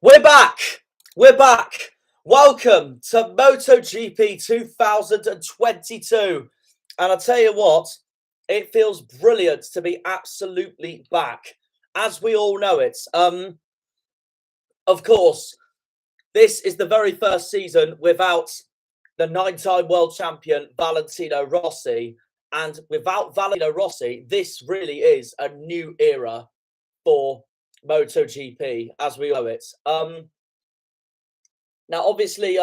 We're back. We're back. Welcome to Motogp 2022. And I'll tell you what, it feels brilliant to be absolutely back, as we all know it. Of course, this is the very first season without the nine-time world champion Valentino Rossi. And without Valentino Rossi, this really is a new era for MotoGP as we know it. Now, obviously,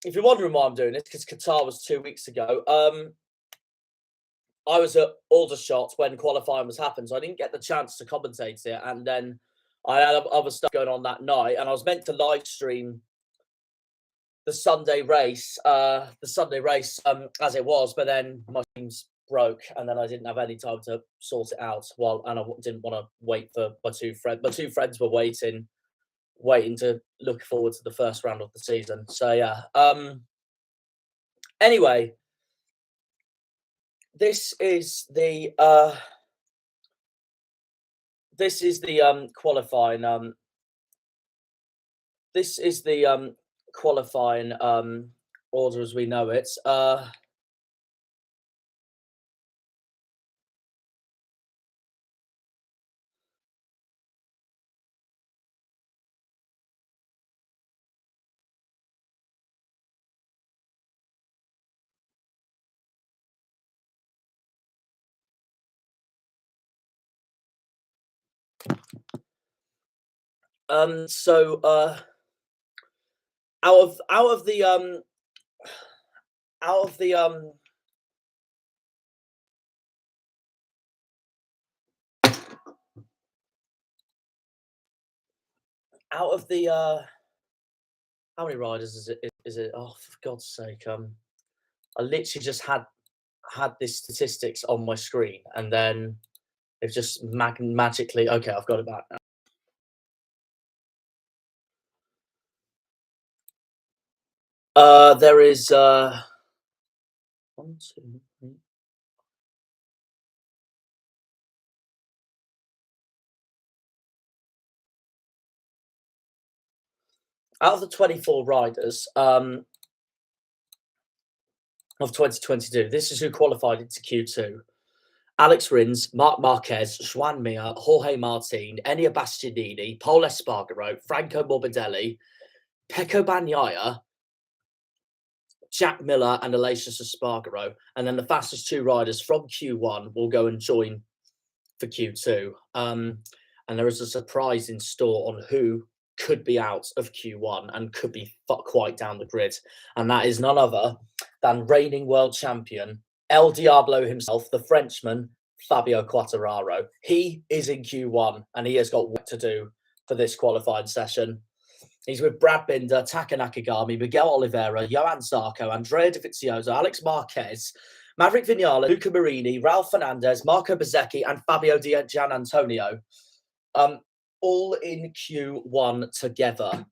if you're wondering why I'm doing this, because Qatar was 2 weeks ago, I was at Aldershot when qualifying was happening, so I didn't get the chance to commentate it. And then I had other stuff going on that night, and I was meant to live stream the Sunday race, as it was, but then my teams broke, and then I didn't have any time to sort it out. And I didn't want to wait for my two friends. My two friends were waiting to look forward to the first round of the season. So yeah. Anyway, this is the qualifying. This is the qualifying order as we know it. So out of the how many riders is it? Oh, for God's sake! I literally just had the statistics on my screen, and then it just magically. Okay, I've got it back now. There is 1, 2, 3. Out of the 24 riders of 2022, this is who qualified into Q2. Alex Rins, Marc Marquez, Joan Mir, Jorge Martin, Enea Bastianini, Paul Espargaro, Franco Morbidelli, Pecco Bagnaia, Jack Miller, and Aleix Espargaro. And then the fastest two riders from Q1 will go and join for Q2. And there is a surprise in store on who could be out of Q1 and could be quite down the grid. And that is none other than reigning world champion El Diablo himself, the Frenchman, Fabio Quartararo. He is in Q1 and he has got work to do for this qualifying session. He's with Brad Binder, Taka Nakagami, Miguel Oliveira, Johan Zarco, Andrea Dovizioso, Alex Marquez, Maverick Vinales, Luca Marini, Ralph Fernandez, Marco Bezzecchi, and Fabio Gianantonio. All in Q1 together.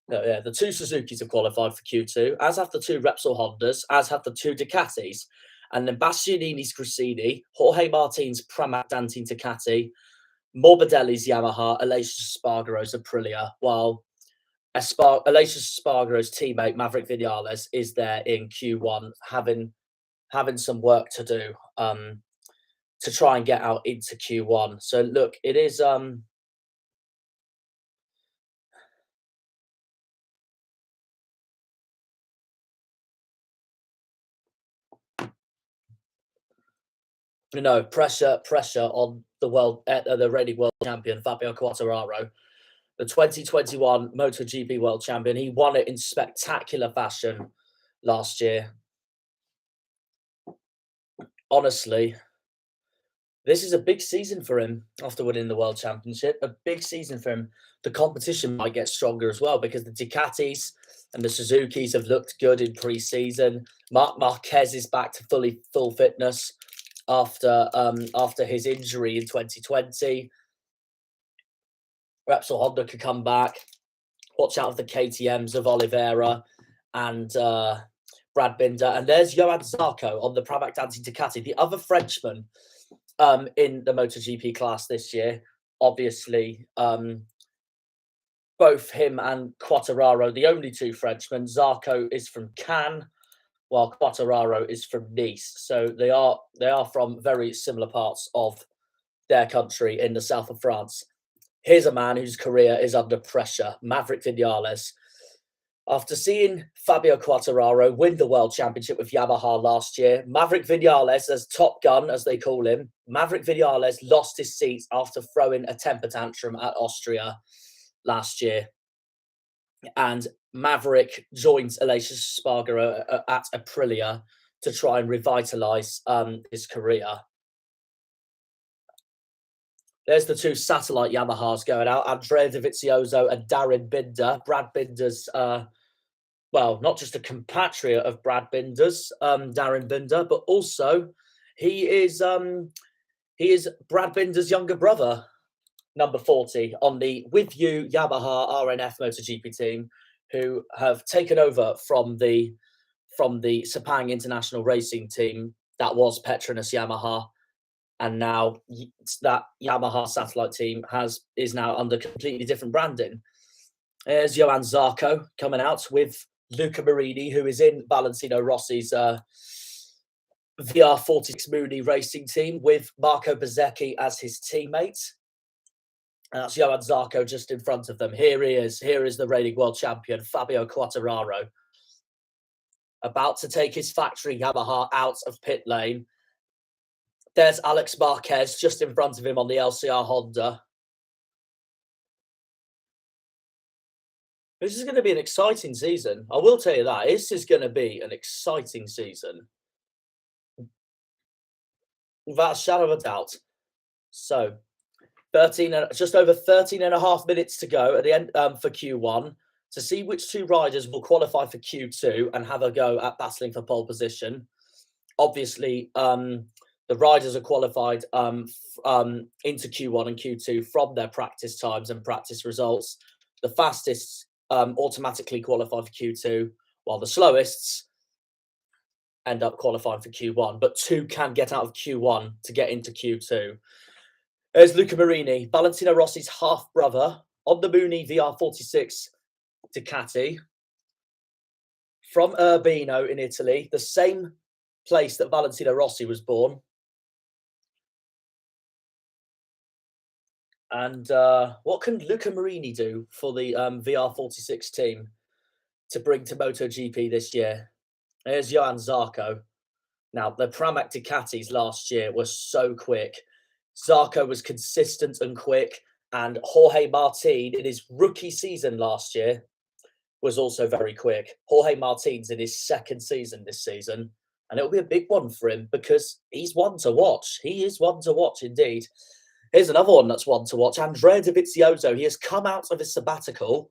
No, yeah, the two Suzukis have qualified for Q2, as have the two Repsol Hondas, as have the two Ducatis. And then Bastianini's Cressini, Jorge Martin's Pramac Dantin Ducati, Morbidelli's Yamaha, Aleix Espargaro's Aprilia, while Aleix Espargaro's teammate Maverick Vinales is there in Q1, having some work to do to try and get out into Q1. So look, it is pressure on the reigning world champion Fabio Quartararo, the 2021 MotoGP world champion. He won it in spectacular fashion last year. Honestly, this is a big season for him after winning the world championship. A big season for him. The competition might get stronger as well because the Ducatis and the Suzukis have looked good in pre-season. Marc Marquez is back to full fitness after his injury in 2020. Repsol Honda could come back. Watch out for the KTMs of Oliveira and Brad Binder. And there's Johan Zarco on the Pramac Dantin Ducati, the other Frenchman in the MotoGP class this year. obviously, both him and Quartararo, the only two Frenchmen. Zarco is from Cannes, while Quartararo is from Nice. So they are from very similar parts of their country in the south of France. Here's a man whose career is under pressure, Maverick Vinales. After seeing Fabio Quartararo win the World Championship with Yamaha last year, Maverick Vinales, as Top Gun, as they call him, Maverick Vinales lost his seat after throwing a temper tantrum at Austria last year. And Maverick joined Aleix Espargaro at Aprilia to try and revitalise his career. There's the two satellite Yamahas going out, Andrea Dovizioso and Darren Binder. Brad Binder's, well, not just a compatriot of Brad Binder's, Darren Binder, but also he is Brad Binder's younger brother, number 40, on the With You Yamaha RNF MotoGP team, who have taken over from the Sepang International Racing team that was Petronas Yamaha. And now that Yamaha satellite team is now under completely different branding. There's Johan Zarco coming out with Luca Marini, who is in Valentino Rossi's VR46 Mooney racing team, with Marco Bezzecchi as his teammate. And that's Johan Zarco just in front of them. Here he is. Here is the reigning world champion, Fabio Quartararo, about to take his factory Yamaha out of pit lane. There's Alex Marquez just in front of him on the LCR Honda. This is going to be an exciting season. I will tell you that. This is going to be an exciting season, without a shadow of a doubt. So, just over 13 and a half minutes to go at the end for Q1 to see which two riders will qualify for Q2 and have a go at battling for pole position. Obviously, the riders are qualified into Q1 and Q2 from their practice times and practice results. The fastest automatically qualify for Q2, while the slowists end up qualifying for Q1. But two can get out of Q1 to get into Q2. There's Luca Marini, Valentino Rossi's half-brother, on the Mooney VR46 Ducati, from Urbino in Italy, the same place that Valentino Rossi was born. And what can Luca Marini do for the VR46 team to bring to MotoGP this year? There's Johan Zarco. Now, the Pramac Ducatis last year were so quick. Zarco was consistent and quick, and Jorge Martin in his rookie season last year was also very quick. Jorge Martin's in his second season this season, and it'll be a big one for him because he's one to watch. He is one to watch indeed. Here's another one that's one to watch. Andrea Dovizioso. He has come out of his sabbatical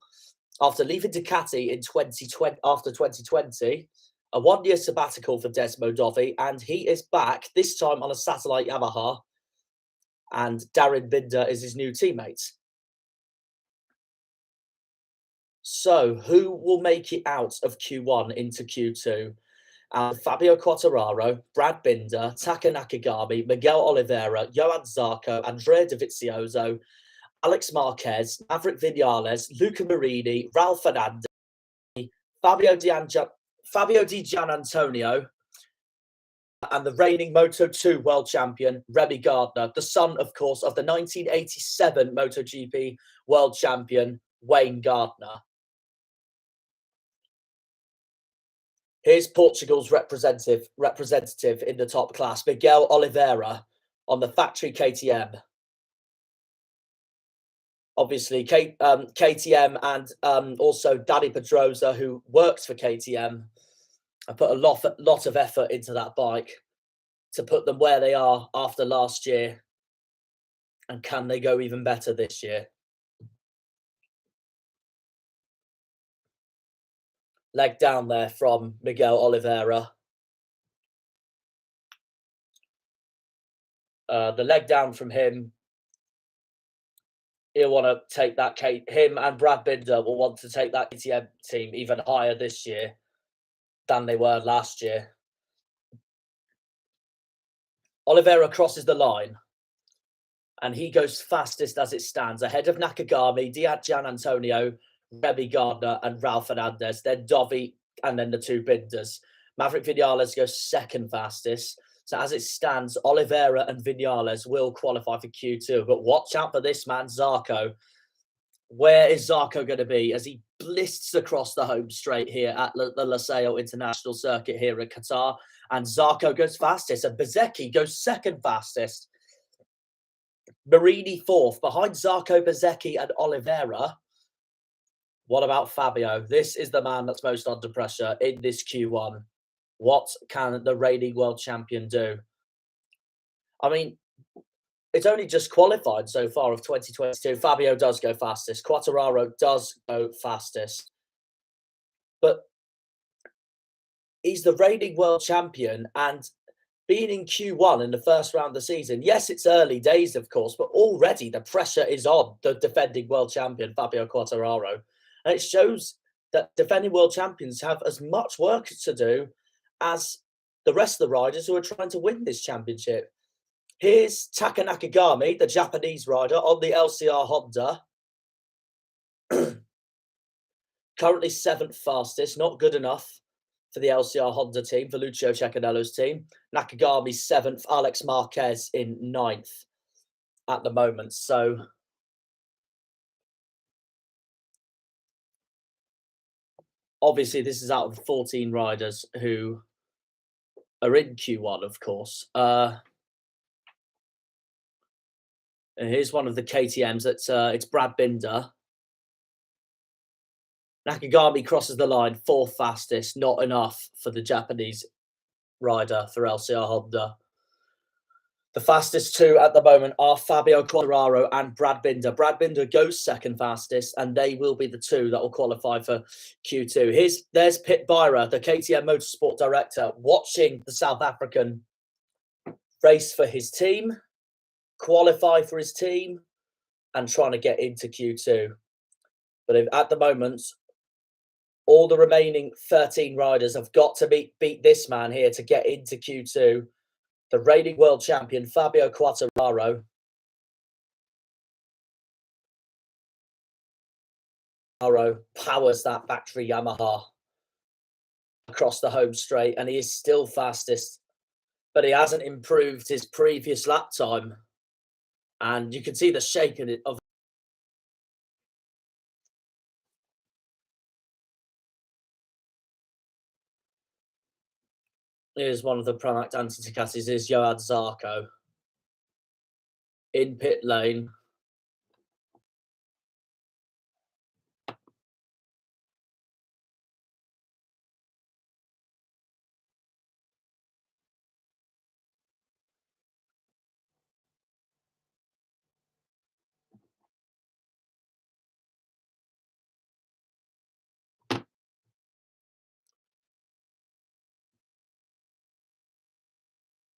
after leaving Ducati in 2020, after 2020, a one-year sabbatical for Desmo Dovi, and he is back, this time on a satellite Yamaha, and Darren Binder is his new teammate. So, who will make it out of Q1 into Q2? Fabio Quartararo, Brad Binder, Taka Nakagami, Miguel Oliveira, Johan Zarco, Andrea Dovizioso, Alex Marquez, Maverick Vinales, Luca Marini, Ralph Fernandez, Fabio Di Gianantonio, and the reigning Moto2 world champion, Remy Gardner, the son, of course, of the 1987 MotoGP world champion, Wayne Gardner. Here's Portugal's representative in the top class, Miguel Oliveira, on the factory KTM. Obviously, KTM and also Danny Pedrosa, who works for KTM, have put a lot of effort into that bike to put them where they are after last year. And can they go even better this year? Leg down there from Miguel Oliveira. The leg down from him. He'll want to take that. Him and Brad Binder will want to take that KTM team even higher this year than they were last year. Oliveira crosses the line. and he goes fastest as it stands, ahead of Nakagami, Gian Antonio, Remy Gardner, and Ralph Fernandez. Then Dovi, and then the two Binders. Maverick Vinales goes second fastest. So as it stands, Oliveira and Vinales will qualify for Q2. But watch out for this man, Zarco. Where is Zarco going to be as he blists across the home straight here at the Losail International Circuit here in Qatar? And Zarco goes fastest, and Bezecchi goes second fastest. Marini fourth, behind Zarco, Bezecchi, and Oliveira. What about Fabio? This is the man that's most under pressure in this Q1. What can the reigning world champion do? I mean, it's only just qualified so far of 2022. Fabio does go fastest. Quartararo does go fastest. But he's the reigning world champion, and being in Q1 in the first round of the season, yes, it's early days, of course, but already the pressure is on the defending world champion, Fabio Quartararo. And it shows that defending world champions have as much work to do as the rest of the riders who are trying to win this championship. Here's Taka Nakagami, the Japanese rider, on the LCR Honda. Currently 7th fastest, not good enough for the LCR Honda team, for Lucio Cecchinello's team. Nakagami 7th, Alex Marquez in 9th at the moment. So obviously this is out of 14 riders who are in Q1, of course. Here's one of the KTMs. It's Brad Binder. Nakagami crosses the line, 4th fastest. Not enough for the Japanese rider for LCR Honda. The fastest two at the moment are Fabio Quartararo and Brad Binder. Brad Binder goes 2nd fastest, and they will be the two that will qualify for Q2. There's Pit Byra, the KTM Motorsport director, watching the South African race for his team, qualify for his team, and trying to get into Q2. But at the moment, all the remaining 13 riders have got to beat this man here to get into Q2. The reigning world champion, Fabio Quartararo. Powers that factory Yamaha across the home straight, and he is still fastest, but he hasn't improved his previous lap time. And you can see the shaking of. Here's one of the Pramac Antiticassis, is Johan Zarco in pit lane.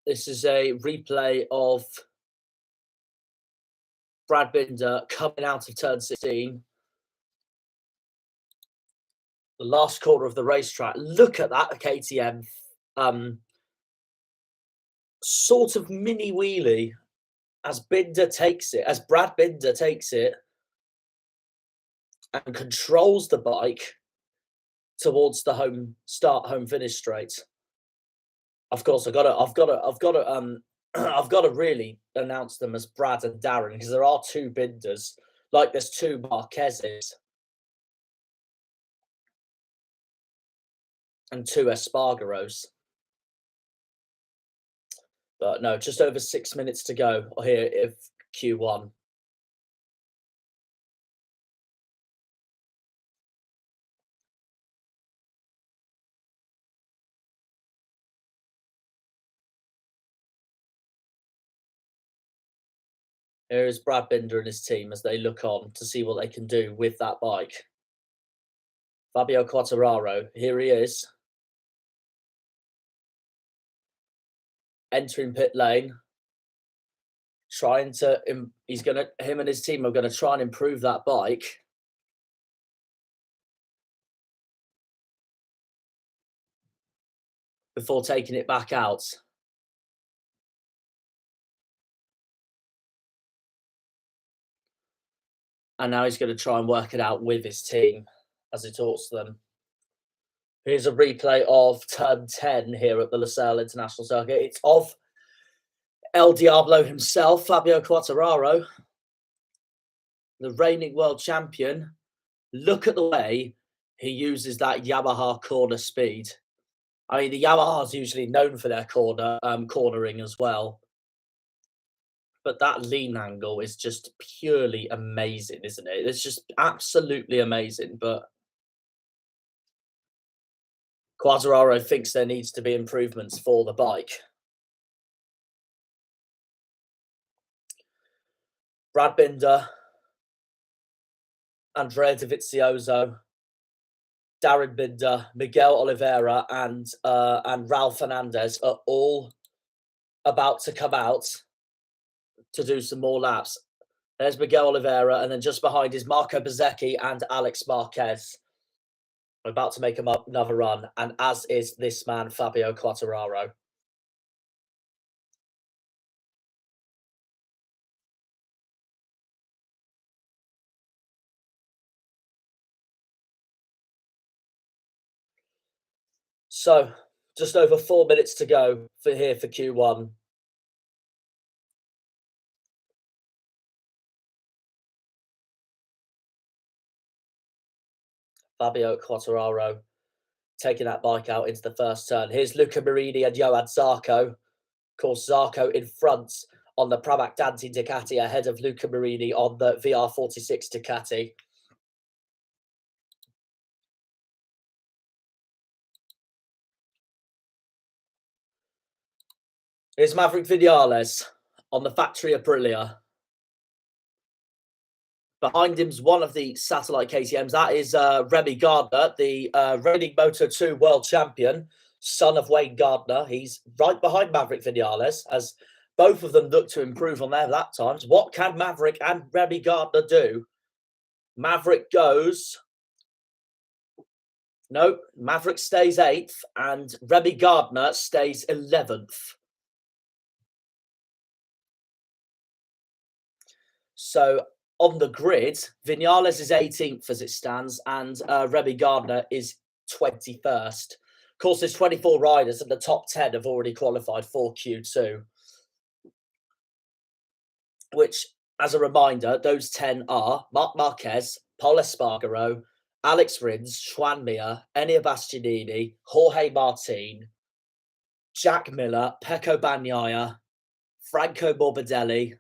This is a replay of Brad Binder coming out of turn 16. The last corner of the racetrack. Look at that KTM sort of mini wheelie as Binder takes it, as Brad Binder takes it and controls the bike towards the home finish straight. Of course, I've got to really announce them as Brad and Darren, because there are two Binders, like there's two Marquezes and two Espargaros. But no, just over 6 minutes to go here if Q1. Here is Brad Binder and his team as they look on to see what they can do with that bike. Fabio Quartararo, here he is. Entering pit lane. Him and his team are going to try and improve that bike. Before taking it back out. And now he's going to try and work it out with his team as he talks to them. Here's a replay of turn 10 here at the Losail International Circuit. It's of El Diablo himself, Fabio Quartararo, the reigning world champion. Look at the way he uses that Yamaha corner speed. I mean, the Yamaha is usually known for their cornering as well. But that lean angle is just purely amazing, isn't it? It's just absolutely amazing. But Quartararo thinks there needs to be improvements for the bike. Brad Binder, Andrea Dovizioso, Darren Binder, Miguel Oliveira, and Raul Fernandez are all about to come out to do some more laps. There's Miguel Oliveira, and then just behind is Marco Bezzecchi and Alex Marquez. We're about to make another run, and as is this man, Fabio Quartararo. So, just over 4 minutes to go for Q1. Fabio Quartararo taking that bike out into the first turn. Here's Luca Marini and Johan Zarco. Of course, Zarco in front on the Pramac Danti Ducati ahead of Luca Marini on the VR46 Ducati. Here's Maverick Vinales on the Factory Aprilia. Behind him's one of the satellite KTMs. That is Remy Gardner, the reigning Moto2 world champion, son of Wayne Gardner. He's right behind Maverick Vinales, as both of them look to improve on their lap times. What can Maverick and Remy Gardner do? Maverick goes... No, Maverick stays 8th and Remy Gardner stays 11th. So on the grid, Vinales is 18th as it stands, and Remy Gardner is 21st. Of course, there's 24 riders, and the top 10 have already qualified for Q2. Which, as a reminder, those 10 are Marc Marquez, Pol Espargaro, Alex Rins, Joan Mir, Enea Bastianini, Jorge Martin, Jack Miller, Pecco Bagnaia, Franco Morbidelli,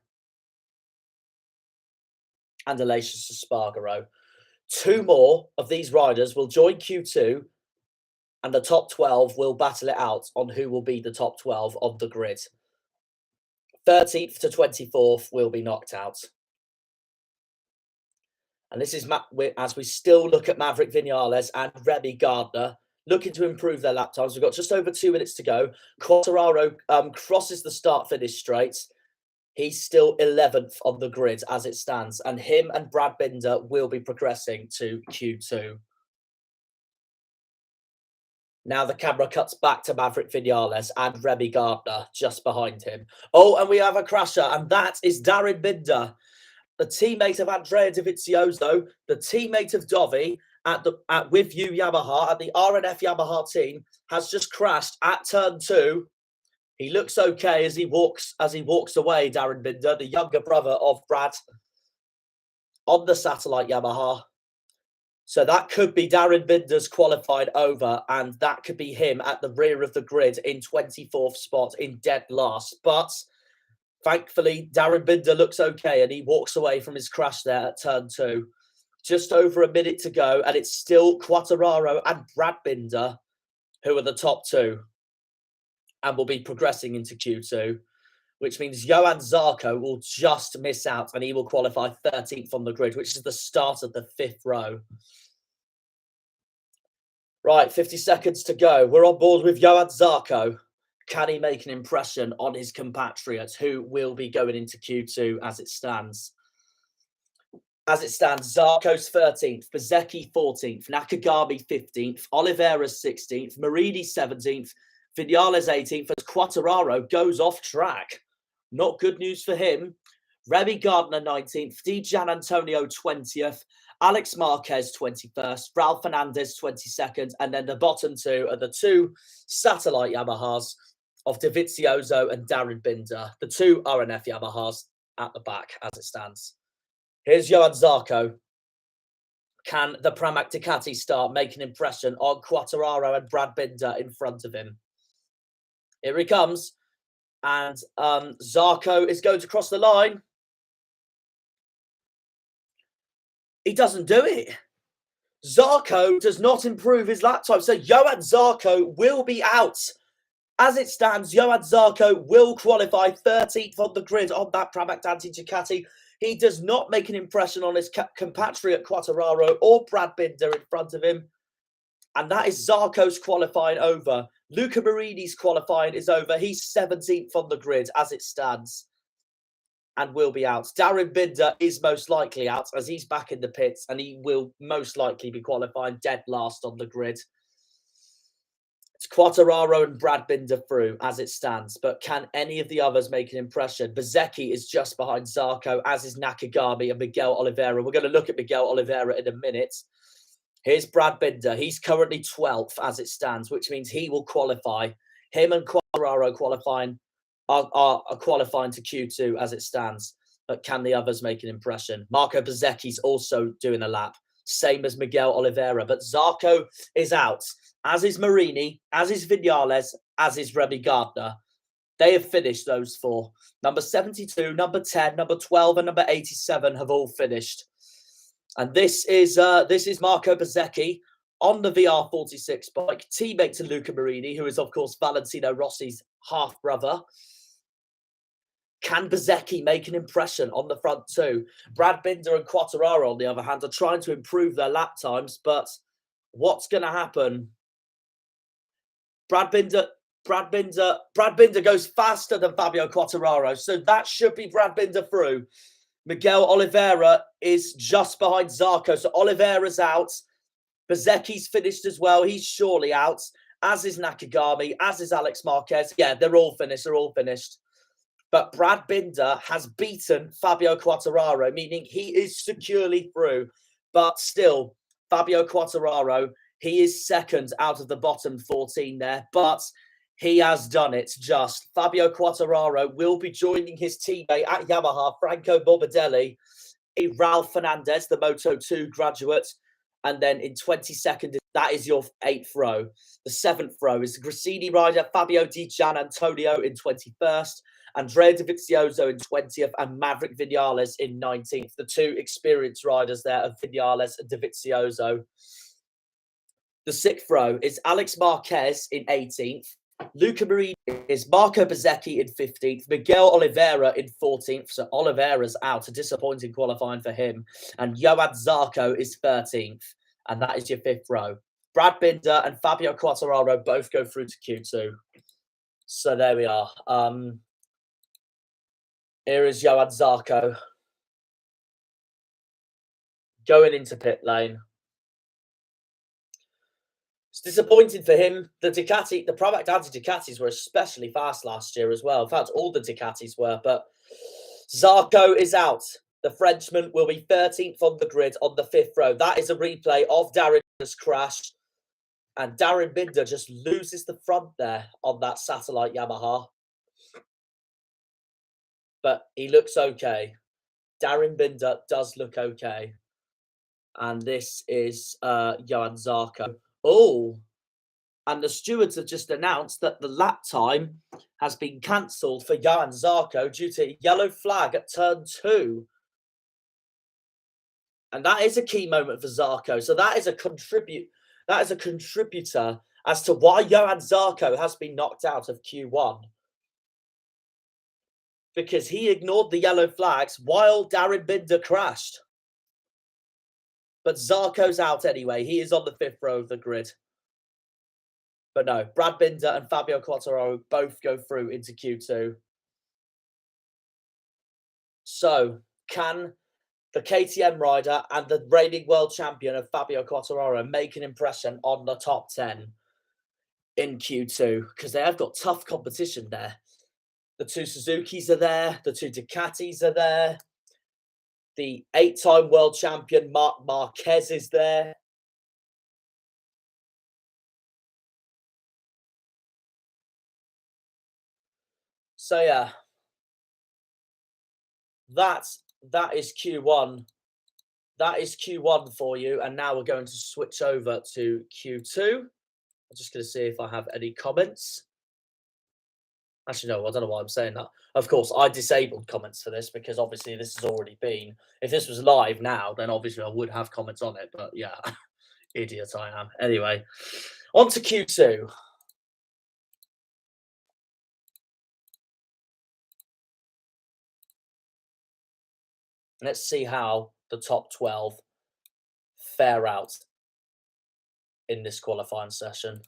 and Aleix Espargaro. 2 more of these riders will join Q2, and the top 12 will battle it out on who will be the top 12 of the grid. 13th to 24th will be knocked out. And this is as we still look at Maverick Vinales and Remy Gardner looking to improve their lap times. We've got just over 2 minutes to go. Quartararo crosses the start-finish straight. He's still 11th on the grid as it stands, and him and Brad Binder will be progressing to Q2. Now the camera cuts back to Maverick Vinales and Remy Gardner just behind him. Oh, and we have a crasher, and that is Darren Binder, the teammate of Andrea Dovizioso, the teammate of Dovi with Yamaha, at the RNF Yamaha team, has just crashed at turn 2. He looks okay as he walks away, Darren Binder, the younger brother of Brad, on the satellite Yamaha. So that could be Darren Binder's qualified over, and that could be him at the rear of the grid in 24th spot in dead last. But thankfully, Darren Binder looks okay, and he walks away from his crash there at turn 2. Just over a minute to go, and it's still Quartararo and Brad Binder who are the top 2. And will be progressing into Q2, which means Johan Zarco will just miss out, and he will qualify 13th on the grid, which is the start of the 5th row. Right, 50 seconds to go. We're on board with Johan Zarco. Can he make an impression on his compatriots who will be going into Q2 as it stands? As it stands, Zarco's 13th, Bezzecchi 14th, Nakagami 15th, Oliveira 16th, Marini 17th, Vinales 18th, as Quartararo goes off track. Not good news for him. Remy Gardner 19th, Di Gian Antonio 20th, Alex Marquez 21st, Ralph Fernandez 22nd, and then the bottom two are the two satellite Yamahas of Dovizioso and Darren Binder, the two RNF Yamahas at the back as it stands. Here's Johan Zarco. Can the Pramac Ducati start making an impression on Quartararo and Brad Binder in front of him? Here he comes. And Zarco is going to cross the line. He doesn't do it. Zarco does not improve his lap time. So Johan Zarco will be out. As it stands, Johan Zarco will qualify 13th on the grid on that Pramac Ducati. He does not make an impression on his compatriot Quartararo or Brad Binder in front of him. And that is Zarco's qualifying over. Luca Marini's qualifying is over. He's 17th on the grid as it stands and will be out. Darren Binder is most likely out as he's back in the pits and he will most likely be qualifying dead last on the grid. It's Quartararo and Brad Binder through as it stands, but can any of the others make an impression? Bezzecchi is just behind Zarco, as is Nakagami and Miguel Oliveira. We're going to look at Miguel Oliveira in a minute. Here's Brad Binder. He's currently 12th as it stands, which means he will qualify. Him and Quartararo qualifying are qualifying to Q2 as it stands. But can the others make an impression? Marco Bezzecchi's also doing a lap, same as Miguel Oliveira. But Zarco is out, as is Marini, as is Vinales, as is Remy Gardner. They have finished, those four. Number 72, number 10, number 12, and number 87 have all finished. And this is Marco Bezzecchi on the VR46 bike, teammate to Luca Marini, who is, of course, Valentino Rossi's half-brother. Can Bezzecchi make an impression on the front two? Brad Binder and Quartararo, on the other hand, are trying to improve their lap times, but what's going to happen? Brad Binder goes faster than Fabio Quartararo, so that should be Brad Binder through. Miguel Oliveira is just behind Zarco, so Oliveira's out. Bezzecchi's finished as well. He's surely out, as is Nakagami, as is Alex Marquez. Yeah, they're all finished. But Brad Binder has beaten Fabio Quartararo, meaning he is securely through. But still, Fabio Quartararo, he is second out of the bottom 14 there, but he has done it just. Fabio Quartararo will be joining his teammate at Yamaha, Franco Morbidelli, Ralph Fernandez, the Moto2 graduate. And then in 22nd, that is your 8th row. The 7th row is the Gresini rider, Fabio Di Gian Antonio in 21st, Andrea Dovizioso in 20th, and Maverick Vinales in 19th. The two experienced riders there of Vinales and Dovizioso. The 6th row is Alex Marquez in 18th. Luca Marini is Marco Bezzecchi in 15th, Miguel Oliveira in 14th, so Oliveira's out, a disappointing qualifying for him, and Johan Zarco is 13th, and that is your 5th row. Brad Binder and Fabio Quartararo both go through to Q2. So there we are. Here is Johan Zarco going into pit lane. It's disappointing for him. The Pramac Ducatis were especially fast last year as well. In fact, all the Ducatis were. But Zarco is out. The Frenchman will be 13th on the grid on the 5th row. That is a replay of Darren's crash. And Darren Binder just loses the front there on that satellite Yamaha. But he looks okay. Darren Binder does look okay. And this is Johan Zarco. Oh, and the stewards have just announced that the lap time has been cancelled for Johan Zarco due to a yellow flag at turn 2. And that is a key moment for Zarco. So that is a contributor as to why Johan Zarco has been knocked out of Q1. Because he ignored the yellow flags while Darren Binder crashed. But Zarco's out anyway. He is on the 5th row of the grid. But no, Brad Binder and Fabio Quartararo both go through into Q2. So, can the KTM rider and the reigning world champion of Fabio Quartararo make an impression on the top 10 in Q2? Because they have got tough competition there. The 2 Suzukis are there. The 2 Ducatis are there. The 8-time world champion Marc Marquez is there. So yeah, that is Q1. That is Q1 for you, and now we're going to switch over to Q2. I'm just going to see if I have any comments. Actually, no, I don't know why I'm saying that. Of course, I disabled comments for this because obviously this has already been. If this was live now, then obviously I would have comments on it. But yeah, idiot I am. Anyway, on to Q2. Let's see how the top 12 fare out in this qualifying session.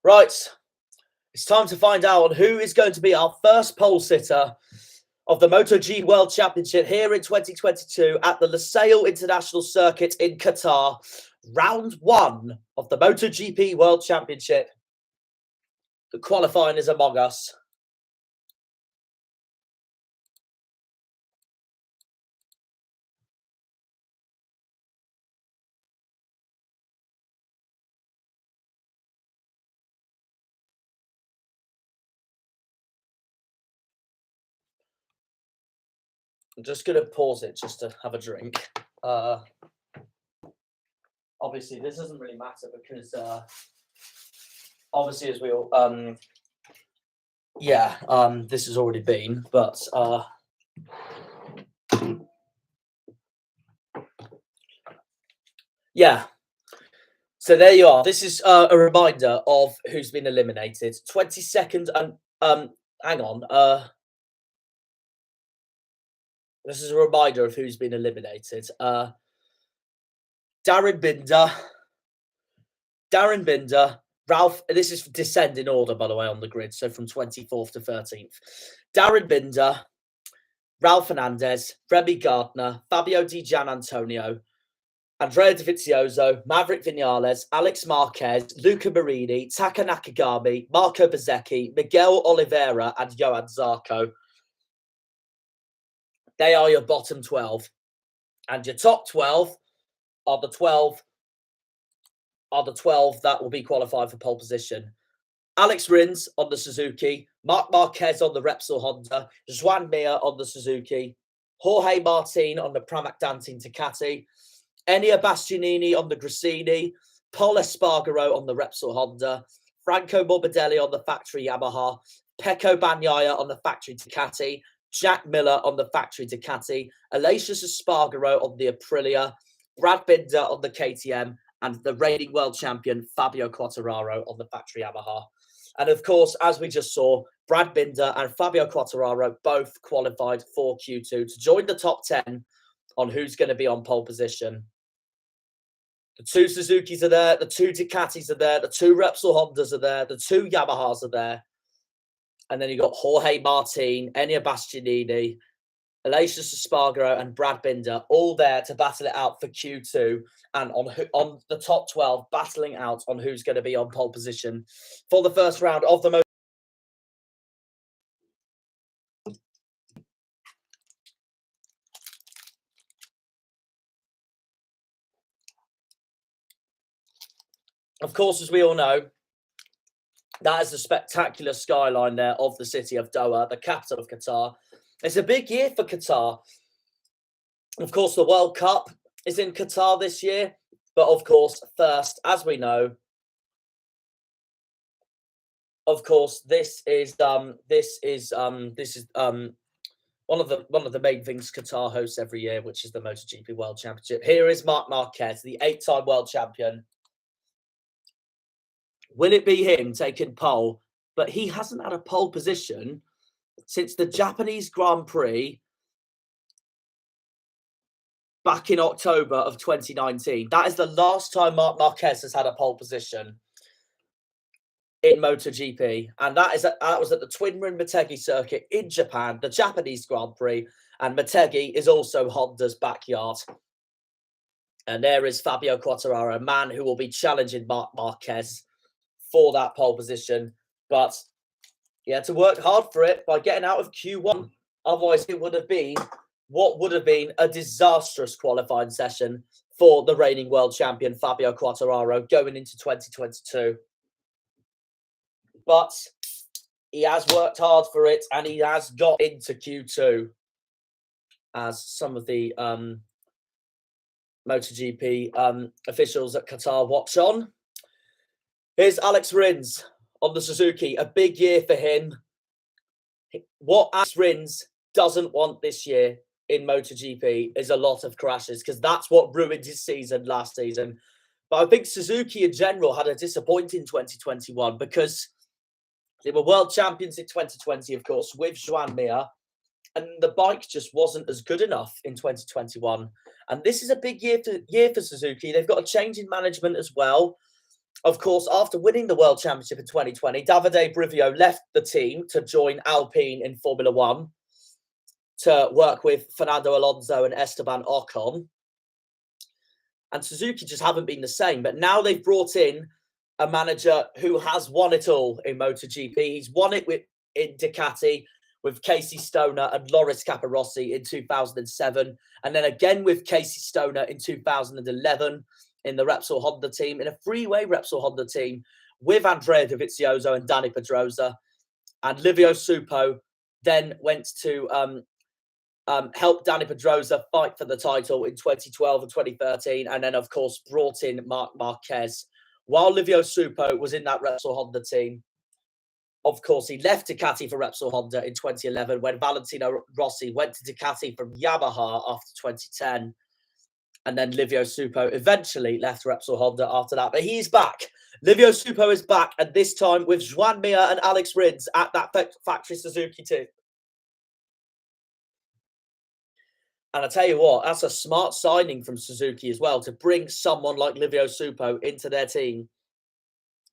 Right, it's time to find out who is going to be our first pole sitter of the MotoGP World Championship here in 2022 at the Lusail International Circuit in Qatar. Round 1 of the MotoGP World Championship. The qualifying is among us. I'm just going to pause it just to have a drink. Obviously, this doesn't really matter because obviously, as we all, this has already been, but yeah. So there you are. This is a reminder of who's been eliminated. 22nd and hang on. This is a reminder of who's been eliminated. Darren Binder, Ralph. This is descending order, by the way, on the grid. So from 24th to 13th. Darren Binder, Ralph Fernandez, Remy Gardner, Fabio Di Gianantonio, Andrea Dovizioso, Maverick Vinales, Alex Marquez, Luca Marini, Taka Nakagami, Marco Bezzecchi, Miguel Oliveira, and Johan Zarco. They are your bottom 12. And your top 12 are the 12 that will be qualified for pole position. Alex Rins on the Suzuki, Marc Marquez on the Repsol Honda, Joan Mir on the Suzuki, Jorge Martin on the Pramac Dantin Ducati, Enea Bastianini on the Gresini, Paul Espargaro on the Repsol Honda, Franco Morbidelli on the factory Yamaha, Pecco Bagnaia on the factory Ducati, Jack Miller on the factory Ducati, Alesius Espargaro on the Aprilia, Brad Binder on the KTM, and the reigning world champion Fabio Quartararo on the factory Yamaha. And of course, as we just saw, Brad Binder and Fabio Quartararo both qualified for Q2 to join the top 10 on who's going to be on pole position. The 2 Suzukis are there, the 2 Ducatis are there, the 2 Repsol Hondas are there, the 2 Yamahas are there. And then you've got Jorge Martin, Enea Bastianini, Alesius Espargaro, and Brad Binder all there to battle it out for Q2 and on the top 12, battling out on who's going to be on pole position for the first round of the Of course, as we all know, that is the spectacular skyline there of the city of Doha, the capital of Qatar. It's a big year for Qatar. Of course, the World Cup is in Qatar this year, but of course, first, as we know, of course, this is one of the main things Qatar hosts every year, which is the MotoGP World Championship. Here is Marc Marquez, the 8-time world champion. Will it be him taking pole? But he hasn't had a pole position since the Japanese Grand Prix back in October of 2019. That is the last time Marc Marquez has had a pole position. in MotoGP, and that was at the Twin Ring Motegi circuit in Japan, the Japanese Grand Prix, and Motegi is also Honda's backyard. And there is Fabio Quartararo, a man who will be challenging Marc Marquez for that pole position, but he had to work hard for it by getting out of Q1. Otherwise, it would have been what would have been a disastrous qualifying session for the reigning world champion Fabio Quartararo going into 2022. But he has worked hard for it, and he has got into Q2, as some of the MotoGP officials at Qatar watch on. Here's Alex Rins on the Suzuki. A big year for him. What Alex Rins doesn't want this year in MotoGP is a lot of crashes, because that's what ruined his season last season. But I think Suzuki in general had a disappointing 2021, because they were world champions in 2020, of course, with Joan Mir, and the bike just wasn't as good enough in 2021. And this is a big year for Suzuki. They've got a change in management as well. Of course, after winning the World Championship in 2020, Davide Brivio left the team to join Alpine in Formula One to work with Fernando Alonso and Esteban Ocon. And Suzuki just haven't been the same. But now they've brought in a manager who has won it all in MotoGP. He's won it in Ducati with Casey Stoner and Loris Capirossi in 2007. And then again with Casey Stoner in 2011 in the Repsol Honda team, in a freeway Repsol Honda team with Andrea Dovizioso and Dani Pedrosa. And Livio Supo then went to help Dani Pedrosa fight for the title in 2012 and 2013. And then, of course, brought in Marc Marquez while Livio Supo was in that Repsol Honda team. Of course, he left Ducati for Repsol Honda in 2011 when Valentino Rossi went to Ducati from Yamaha after 2010. And then Livio Supo eventually left Repsol Honda after that. But he's back. Livio Supo is back, and this time with Joan Mir and Alex Rins at that factory Suzuki team. And I tell you what, that's a smart signing from Suzuki as well, to bring someone like Livio Supo into their team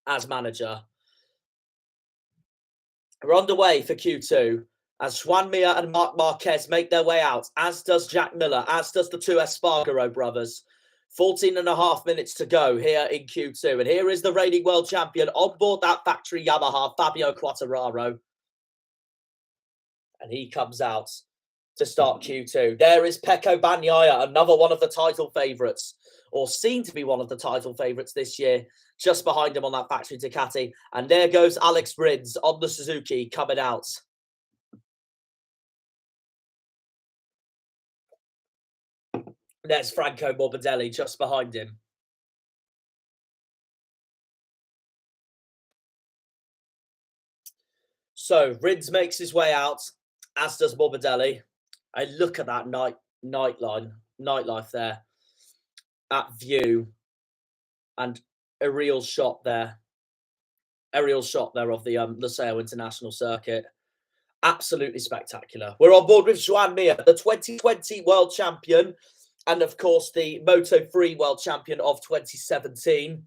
as manager. We're underway for Q2 as Joan Mir and Marc Marquez make their way out, as does Jack Miller, as does the two Espargaro brothers. 14 and a half minutes to go here in Q2. And here is the reigning world champion on board that factory Yamaha, Fabio Quartararo. And he comes out to start Q2. There is Pecco Bagnaia, another one of the title favourites, or seen to be one of the title favourites this year, just behind him on that factory Ducati. And there goes Alex Rins on the Suzuki coming out. There's Franco Morbidelli just behind him. So Rins makes his way out, as does Morbidelli. And look at that nightlife there. That view. And aerial shot there of the Losail International Circuit. Absolutely spectacular. We're on board with Joan Mir, the 2020 world champion, and of course the Moto3 world champion of 2017.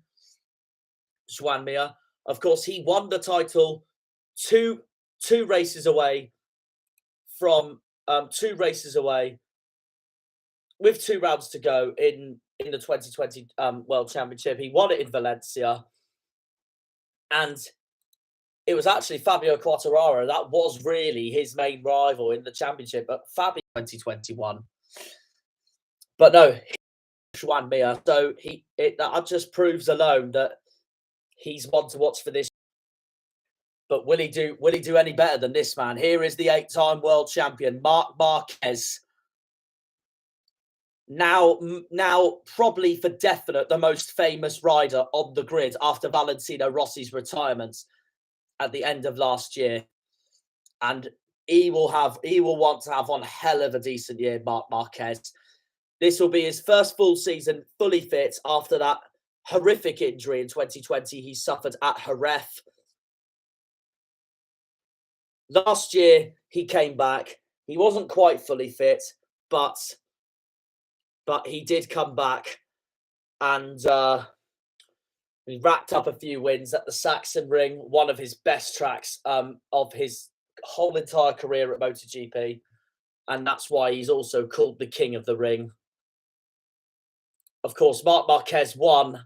Joan Mir, of course, he won the title two races away from with 2 rounds to go in the 2020 World Championship. He won it in Valencia. And it was actually Fabio Quartararo that was really his main rival in the championship, but Fabio 2021. But no, Joan Mir. So that just proves alone that he's one to watch for this. But will he do any better than this man? Here is the 8-time world champion, Marc Marquez. Now probably for definite the most famous rider on the grid after Valentino Rossi's retirement at the end of last year. And he will want to have one hell of a decent year, Marc Marquez. This will be his first full season fully fit after that horrific injury in 2020 he suffered at Jerez. Last year he came back. He wasn't quite fully fit, but he did come back, and He racked up a few wins at the Saxon Ring, one of his best tracks of his whole entire career at MotoGP. And that's why he's also called the King of the Ring. Of course, Marc Marquez won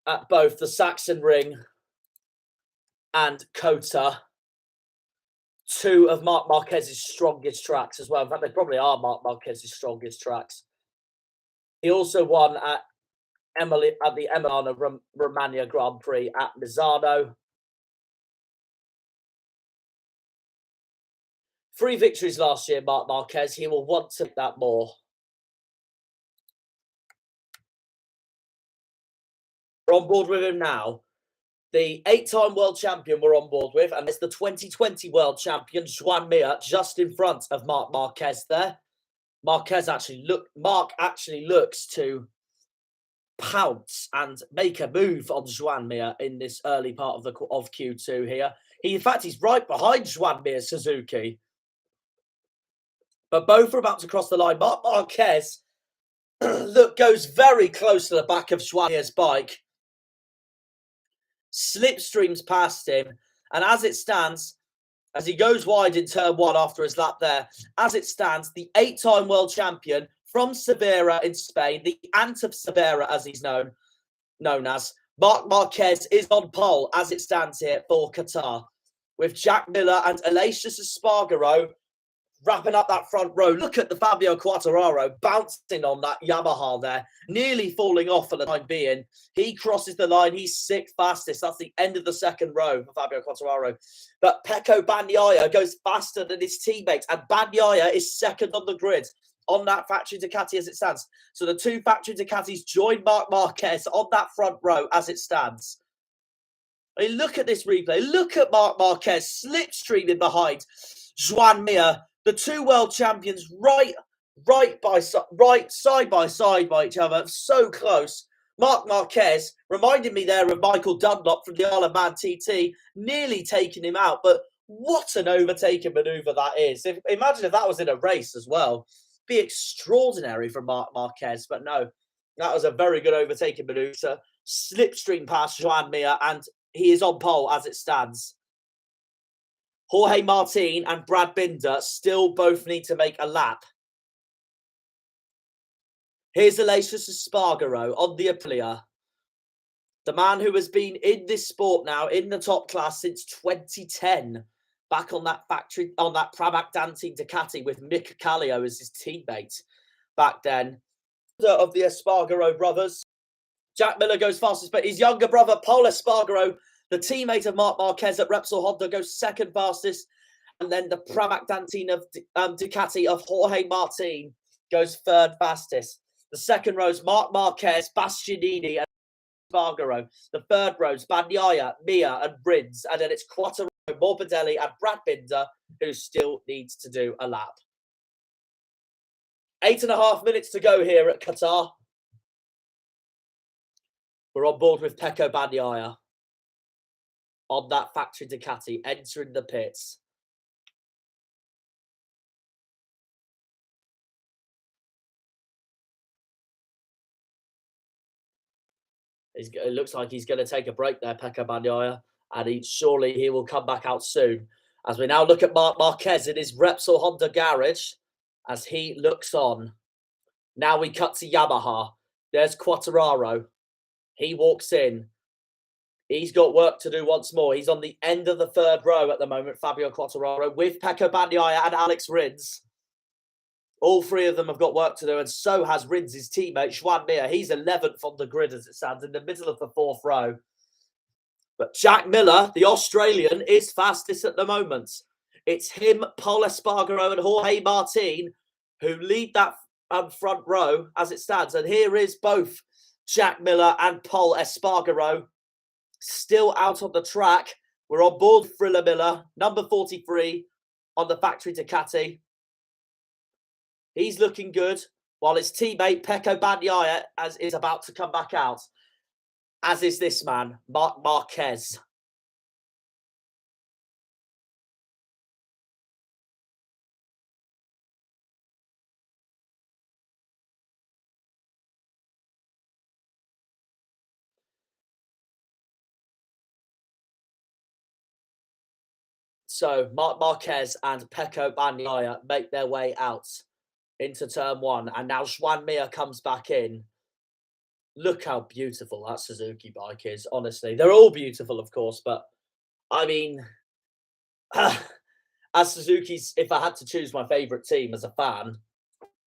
at both the Saxon Ring and Qatar, two of Marc Marquez's strongest tracks as well. In fact, they probably are Marc Marquez's strongest tracks. He also won at the Emilia-Romagna Grand Prix at Misano. 3 victories last year, Marc Marquez. He will want to that more. We're on board with him now. The 8-time world champion we're on board with, and it's the 2020 world champion, Joan Mir, just in front of Marc Marquez there. Marc actually looks to pounce and make a move on Joan Mir in this early part of Q2 here. In fact, he's right behind Joan Mir Suzuki. But both are about to cross the line. Marc Marquez goes very close to the back of Joan Mir's bike. Slipstreams past him, and as it stands, as he goes wide in turn 1 after his lap there, as it stands, the 8-time world champion from Sevilla in Spain, the Ant of Sevilla as he's known as, Marc Marquez is on pole as it stands here for Qatar, with Jack Miller and Aleix Espargaro wrapping up that front row. Look at the Fabio Quartararo bouncing on that Yamaha there, nearly falling off for the time being. He crosses the line. He's 6th fastest. That's the end of the second row for Fabio Quartararo. But Pecco Bagnaia goes faster than his teammates, and Bagnaia is 2nd on the grid on that factory Ducati as it stands. So the 2 factory Ducatis join Marc Marquez on that front row as it stands. I mean, look at this replay. Look at Marc Marquez slipstreaming behind Joan Mir. The 2 world champions right side by side by each other, so close. Marc Marquez reminded me there of Michael Dunlop from the Isle of Man TT, nearly taking him out. But what an overtaking manoeuvre that is. Imagine if that was in a race as well. Be extraordinary from Marc Marquez. But no, that was a very good overtaking manoeuvre. Slipstream past Joan Mir, and he is on pole as it stands. Jorge Martin and Brad Binder still both need to make a lap. Here's Aleix Espargaro on the Aprilia. The man who has been in this sport now, in the top class since 2010. Back on that Pramac Danti Ducati with Mick Kallio as his teammate back then. Of the Espargaro brothers. Jack Miller goes fastest, but his younger brother, Paul Espargaro, the teammate of Marc Marquez at Repsol Honda, goes 2nd fastest. And then the Pramac Danti of Ducati of Jorge Martin goes 3rd fastest. The 2nd rows, Marc Marquez, Bastianini, and Espargaro. The 3rd rows, Bagnaia, Mir, and Rins. And then it's Quartararo, Morbidelli, and Brad Binder, who still needs to do a lap. 8.5 minutes to go here at Qatar. We're on board with Pecco Bagnaia on that factory Ducati, entering the pits. It looks like he's going to take a break there, Pecco Bagnaia, and surely he will come back out soon. As we now look at Marc Marquez in his Repsol Honda garage, as he looks on. Now we cut to Yamaha. There's Quartararo. He walks in. He's got work to do once more. He's on the end of the 3rd row at the moment, Fabio Quartararo, with Pecco Bagnaia and Alex Rins. All 3 of them have got work to do, and so has Rins' teammate, Joan Mir. He's 11th on the grid as it stands, in the middle of the 4th row. But Jack Miller, the Australian, is fastest at the moment. It's him, Paul Espargaro, and Jorge Martin who lead that front row as it stands. And here is both Jack Miller and Paul Espargaro still out on the track. We're on board Thriller Miller, number 43 on the factory Ducati. He's looking good, while his teammate Pecco Bagnaia is about to come back out, as is this man, Marc Marquez. So Marc Marquez and Pecco Bagnaia make their way out into turn one. And now Juan Mir comes back in. Look how beautiful that Suzuki bike is, honestly. They're all beautiful, of course, but I mean, as Suzuki's, if I had to choose my favourite team as a fan,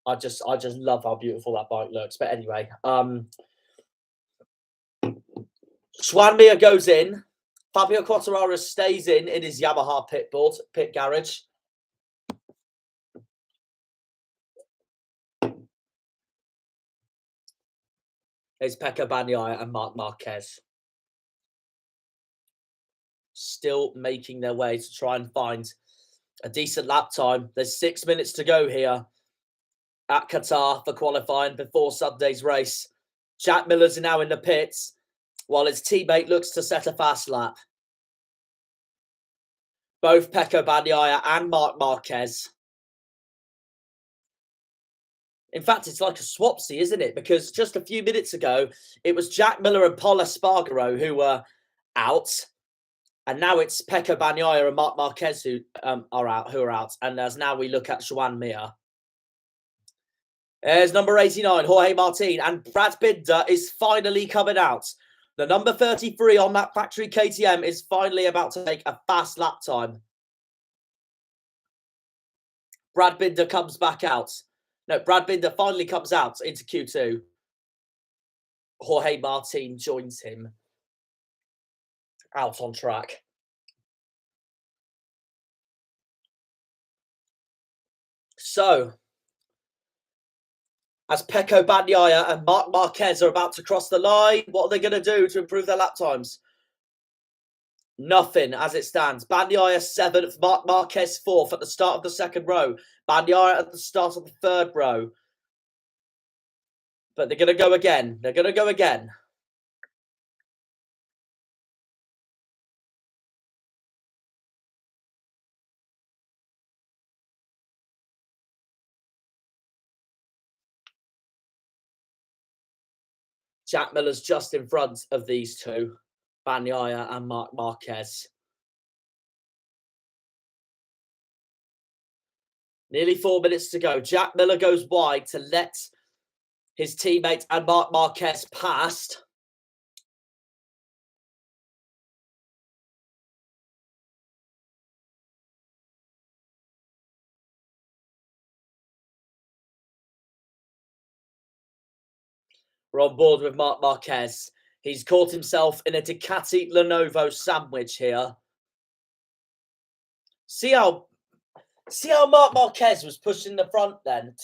I just love how beautiful that bike looks. But anyway, Juan Mir goes in. Fabio Quartararo stays in his Yamaha pit garage. It's Pecco Bagnaia and Marc Marquez. Still making their way to try and find a decent lap time. There's 6 minutes to go here at Qatar for qualifying before Sunday's race. Jack Miller's now in the pits while his teammate looks to set a fast lap. Both Pecco Bagnaia and Marc Marquez. In fact, it's like a swapsy, isn't it? Because just a few minutes ago, it was Jack Miller and Pol Espargaro who were out. And now it's Pecco Bagnaia and Marc Marquez who are out. And as now we look at Juan Mir. There's number 89, Jorge Martin. And Brad Binder is finally coming out. The number 33 on that factory KTM is finally about to make a fast lap time. Brad Binder comes back out. No, Brad Binder finally comes out into Q2. Jorge Martin joins him out on track. So, as Pecco Bagnaia and Marc Marquez are about to cross the line, what are they going to do to improve their lap times? Nothing as it stands. Bagnaia 7th, Marc Marquez 4th at the start of the second row. Bagnaia at the start of the third row. But they're going to go again. They're going to go again. Jack Miller's just in front of these two, Bagnaia and Marc Marquez. Nearly 4 minutes to go. Jack Miller goes wide to let his teammate and Marc Marquez past. We're on board with Marc Marquez. He's caught himself in a Ducati Lenovo sandwich here. See how Marc Marquez was pushing the front then?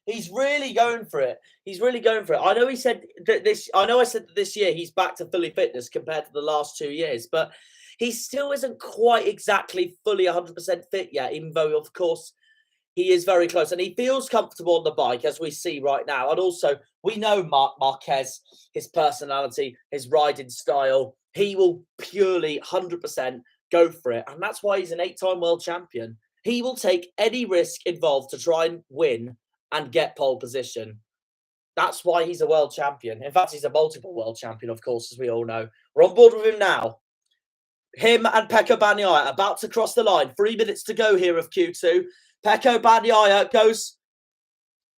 He's really going for it. He's really going for it. I know he said that I said that this year he's back to fully fitness compared to the last 2 years, but he still isn't quite exactly fully 100% fit yet, even though, of course, he is very close. And he feels comfortable on the bike, as we see right now. And also, we know Marc Marquez, his personality, his riding style. He will purely 100% go for it. And that's why he's an 8-time world champion. He will take any risk involved to try and win and get pole position. That's why he's a world champion. In fact, he's a multiple world champion, of course, as we all know. We're on board with him now. Him and Pecco Bagnaia about to cross the line. 3 minutes to go here of Q2. Pecco Bagnaia goes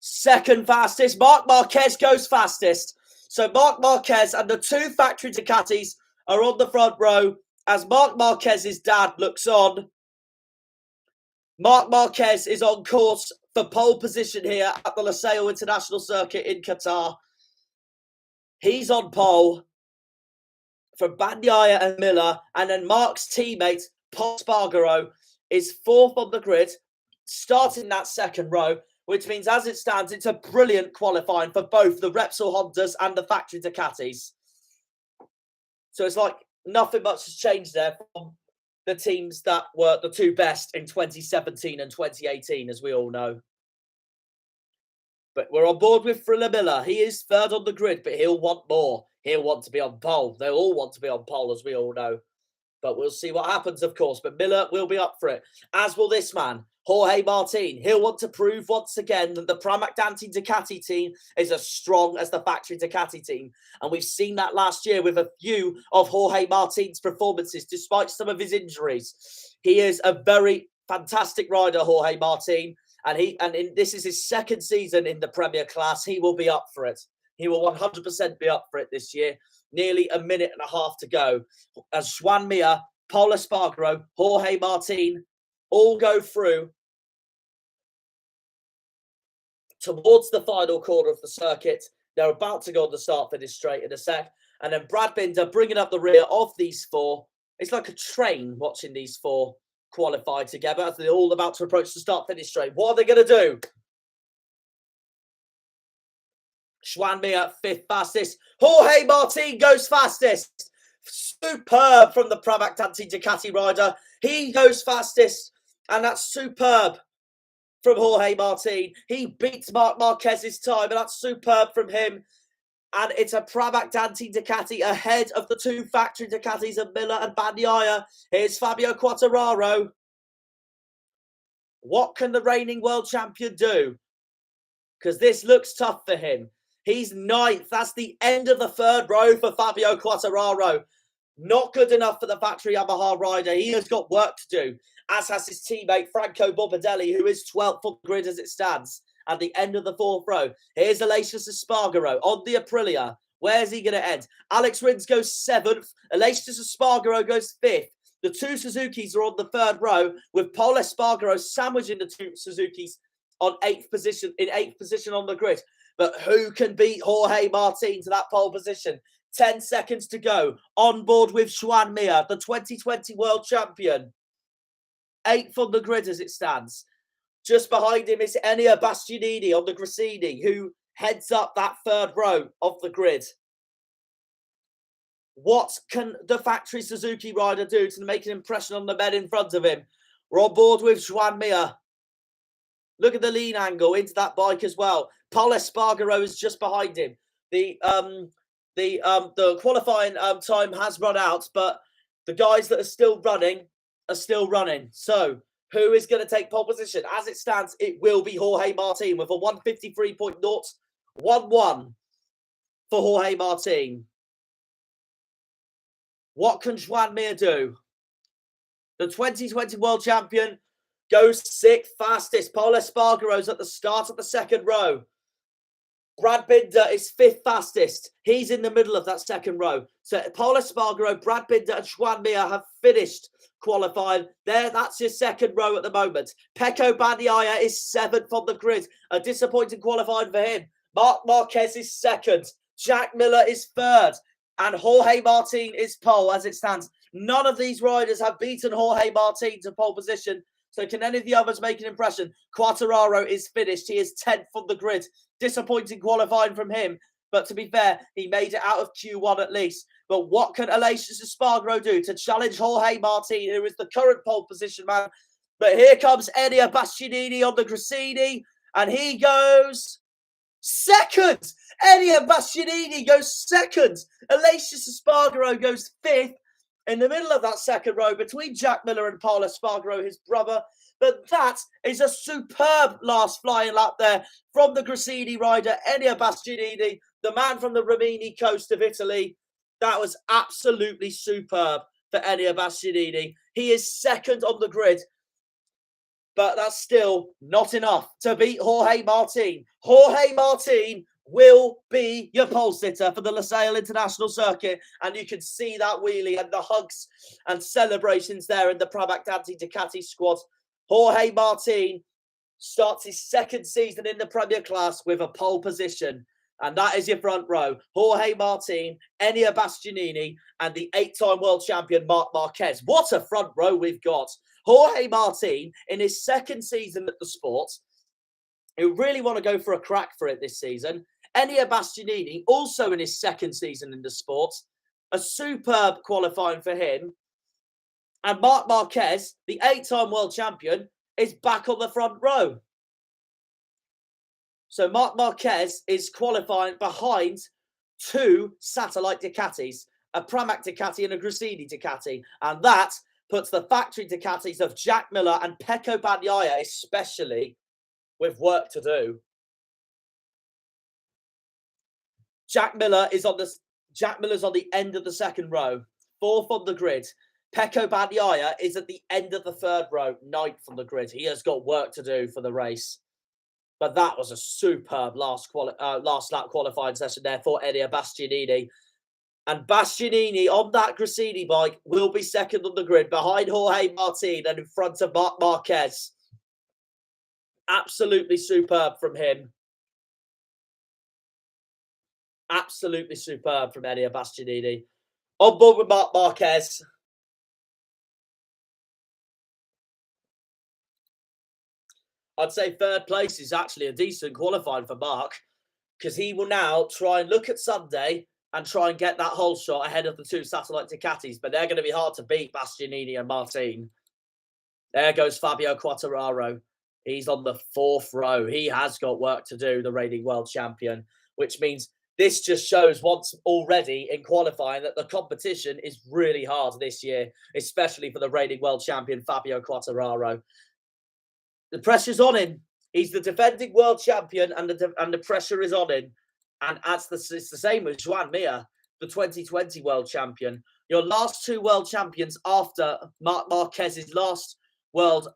second fastest. Marc Marquez goes fastest. So Marc Marquez and the two factory Ducatis are on the front row as Marc Marquez's dad looks on. Marc Marquez is on course for pole position here at the Losail International Circuit in Qatar. He's on pole for Bagnaia and Miller. And then Marc's teammate, Pol Espargaro, is 4th on the grid, starting that second row, which means as it stands, it's a brilliant qualifying for both the Repsol Hondas and the factory Ducatis. So it's like nothing much has changed there from the teams that were the two best in 2017 and 2018, as we all know. But we're on board with Thriller Miller. He is 3rd on the grid, but he'll want more. He'll want to be on pole. They'll all want to be on pole, as we all know. But we'll see what happens, of course. But Miller will be up for it, as will this man, Jorge Martin, he'll want to prove once again that the Pramac Danti Ducati team is as strong as the factory Ducati team. And we've seen that last year with a few of Jorge Martin's performances, despite some of his injuries. He is a very fantastic rider, Jorge Martin. This is his second season in the Premier class. He will be up for it. He will 100% be up for it this year. Nearly a minute and a half to go. As Joan Mir, Pol Espargaro, Jorge Martin all go through towards the final corner of the circuit. They're about to go on the start-finish straight in a sec. And then Brad Binder bringing up the rear of these four. It's like a train watching these four qualify together as they're all about to approach the start-finish straight. What are they going to do? Joan Mir, fifth fastest. Jorge Martin goes fastest. Superb from the Pramac Danti Ducati rider. He goes fastest. And that's superb from Jorge Martin. He beats Marc Marquez's time, and that's superb from him. And it's a Pramac Danti Ducati ahead of the two factory Ducatis of Miller and Bagnaia. Here's Fabio Quartararo. What can the reigning world champion do? Because this looks tough for him. He's ninth. That's the end of the third row for Fabio Quartararo. Not good enough for the factory Yamaha rider. He has got work to do, as has his teammate Franco Morbidelli, who is 12th on the grid as it stands at the end of the fourth row. Here's Aleix Espargaro on the Aprilia. Where's he going to end? Alex Rins goes 7th. Aleix Espargaro goes 5th. The two Suzukis are on the third row, with Pol Espargaro sandwiching the two Suzukis on 8th position on the grid. But who can beat Jorge Martin to that pole position? 10 seconds to go. On board with Joan Mir, the 2020 world champion. 8th on the grid as it stands. Just behind him is Enea Bastianini on the Gresini, who heads up that third row of the grid. What can the factory Suzuki rider do to make an impression on the men in front of him? We're on board with Joan Mir. Look at the lean angle into that bike as well. Pol Espargaro is just behind him. The qualifying time has run out, but the guys that are still running are still running. So who is going to take pole position? As it stands, it will be Jorge Martin with a 153.011 for Jorge Martin. What can Joan Mir do? The 2020 world champion goes 6th fastest. Pol Espargaro's at the start of the second row. Brad Binder is 5th fastest. He's in the middle of that second row. So Pol Espargaro, Brad Binder and Joan Mir have finished qualifying. That's your second row at the moment. Pecco Bagnaia is 7th on the grid. A disappointing qualifying for him. Marc Marquez is 2nd. Jack Miller is 3rd. And Jorge Martin is pole as it stands. None of these riders have beaten Jorge Martin to pole position. So can any of the others make an impression? Quartararo is finished. He is 10th on the grid. Disappointing qualifying from him. But to be fair, he made it out of Q1 at least. But what can Aleix Espargaro do to challenge Jorge Martin, who is the current pole position man? But here comes Enea Bastianini on the Gresini. And he goes 2nd. Enea Bastianini goes 2nd. Aleix Espargaro goes 5th. In the middle of that second row between Jack Miller and Pol Espargaro, his brother. But that is a superb last flying lap there from the Gresini rider, Enea Bastianini, the man from the Rimini coast of Italy. That was absolutely superb for Enea Bastianini. He is 2nd on the grid. But that's still not enough to beat Jorge Martin. Jorge Martin will be your pole sitter for the Losail International Circuit. And you can see that wheelie and the hugs and celebrations there in the Pramac Danti Ducati squad. Jorge Martin starts his second season in the Premier class with a pole position. And that is your front row. Jorge Martin, Enea Bastianini, and the 8-time world champion, Marc Marquez. What a front row we've got. Jorge Martin, in his second season at the sport, who really want to go for a crack for it this season. Enea Bastianini, also in his second season in the sport. A superb qualifying for him. And Marc Marquez, the 8-time world champion, is back on the front row. So Marc Marquez is qualifying behind two satellite Ducatis, a Pramac Ducati and a Gresini Ducati. And that puts the factory Ducatis of Jack Miller and Pecco Bagnaia, especially, with work to do. Jack Miller's on the end of the second row, 4th on the grid. Pecco Bagnaia is at the end of the 3rd row, 9th on the grid. He has got work to do for the race. But that was a superb last lap qualifying session there for Enea Bastianini. And Bastianini on that Gresini bike will be 2nd on the grid behind Jorge Martin and in front of Marc Marquez. Absolutely superb from him. Absolutely superb from Enea Bastianini. On board with Marc Marquez. I'd say 3rd place is actually a decent qualifying for Marc, because he will now try and look at Sunday and try and get that whole shot ahead of the 2 satellite Ducatis. But they're going to be hard to beat, Bastianini and Martin. There goes Fabio Quartararo. He's on the 4th row. He has got work to do, the reigning world champion, which means this just shows once already in qualifying that the competition is really hard this year, especially for the reigning world champion, Fabio Quartararo. The pressure's on him. He's the defending world champion, and the pressure is on him. And it's the same with Joan Mir, the 2020 world champion. Your last 2 world champions after Marc Marquez's last world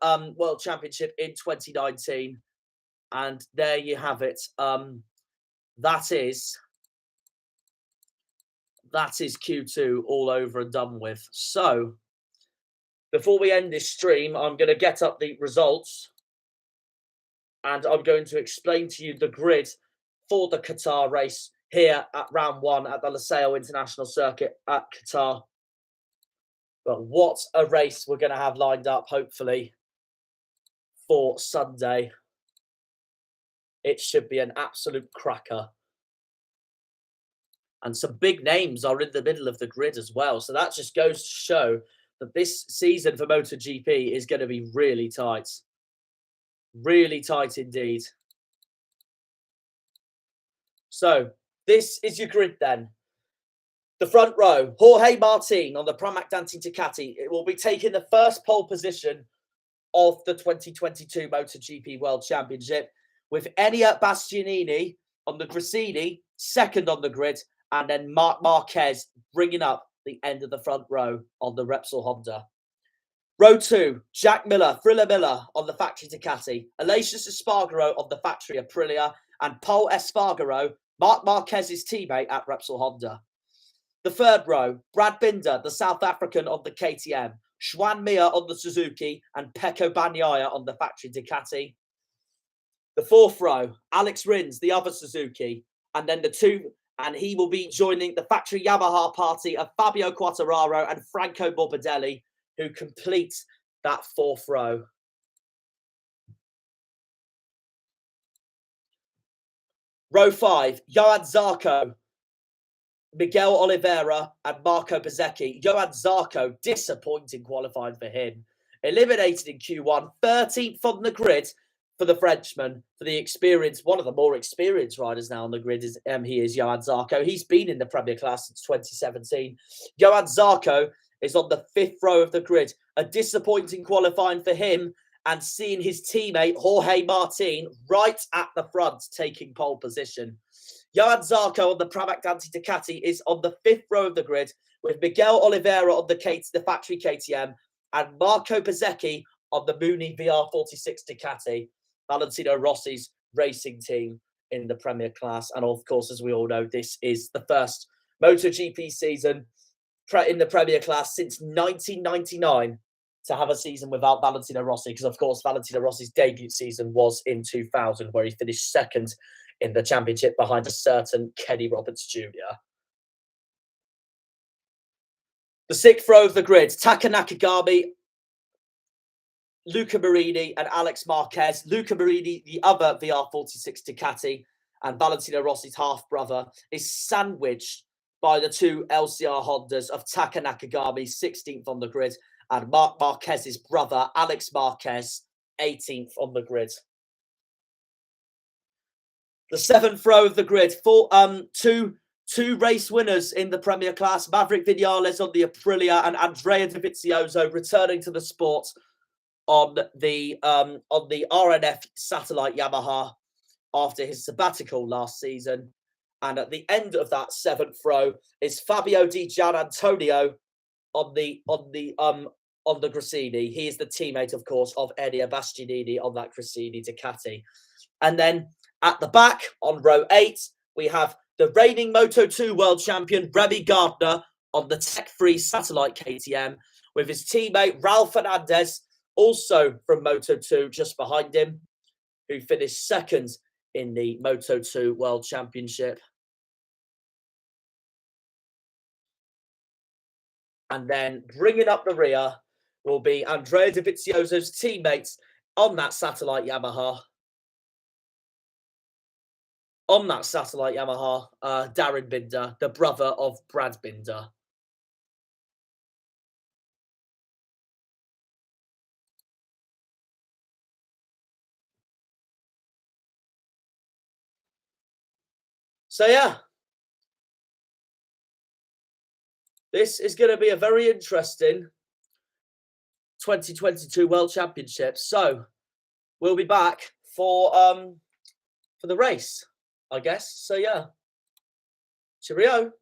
championship in 2019. And there you have it. That is Q2 all over and done with. So before we end this stream, I'm going to get up the results. And I'm going to explain to you the grid for the Qatar race here at round 1 at the Losail International Circuit at Qatar. But what a race we're going to have lined up, hopefully, for Sunday. It should be an absolute cracker. And some big names are in the middle of the grid as well. So that just goes to show that this season for MotoGP is going to be really tight. Really tight indeed. So this is your grid then. The front row, Jorge Martin on the Pramac Danti Ducati. It will be taking the first pole position of the 2022 MotoGP World Championship, with Enea Bastianini on the Gresini, 2nd on the grid, and then Marc Marquez bringing up the end of the front row on the Repsol Honda. Row 2, Jack Miller, Frilla Miller on the factory Ducati, Aleix Espargaro on the factory Aprilia, and Pol Espargaro, Marc Marquez's teammate at Repsol Honda. The 3rd row, Brad Binder, the South African on the KTM, Joan Mir on the Suzuki, and Pecco Bagnaia on the factory Ducati. The 4th row, Alex Rins, the other Suzuki, and then and he will be joining the factory Yamaha party of Fabio Quartararo and Franco Morbidelli, who complete that 4th row. Row 5, Johan Zarco, Miguel Oliveira and Marco Bezzecchi. Johan Zarco, disappointing qualifying for him. Eliminated in Q1, 13th on the grid for the Frenchman, for the experienced, one of the more experienced riders now on the grid is Johan Zarco. He's been in the Premier class since 2017. Johan Zarco is on the 5th row of the grid. A disappointing qualifying for him, and seeing his teammate Jorge Martin right at the front taking pole position. Johan Zarco on the Pramac Danti Ducati is on the 5th row of the grid, with Miguel Oliveira on the factory KTM and Marco Bezzecchi on the Muni VR46 Ducati, Valentino Rossi's racing team in the Premier class. And of course, as we all know, this is the first MotoGP season in the Premier class since 1999 to have a season without Valentino Rossi, because of course Valentino Rossi's debut season was in 2000, where he finished 2nd in the championship behind a certain Kenny Roberts Jr. The 6th row of the grid, Taka Nakagami, Luca Marini and Alex Marquez. Luca Marini, the other VR46 Ducati, and Valentino Rossi's half-brother, is sandwiched by the 2 LCR Hondas of Taka Nakagami, 16th on the grid, and Marc Marquez's brother, Alex Marquez, 18th on the grid. The 7th row of the grid, two 2 race winners in the Premier Class, Maverick Vinales on the Aprilia and Andrea Dovizioso returning to the sport on the RNF satellite Yamaha after his sabbatical last season. And at the end of that 7th row is Fabio Di Gianantonio on the Gresini. He is the teammate, of course, of Enea Bastianini on that Gresini Ducati. And then at the back on row 8, we have the reigning Moto2 world champion Remy Gardner on the tech-free satellite KTM with his teammate Raul Fernandez, also from Moto2, just behind him, who finished 2nd in the Moto2 World Championship. And then bringing up the rear will be Andrea Dovizioso's teammates on that satellite Yamaha. Darren Binder, the brother of Brad Binder. So, yeah. This is going to be a very interesting 2022 World Championship. So, we'll be back for the race, I guess. So, yeah. Cheerio.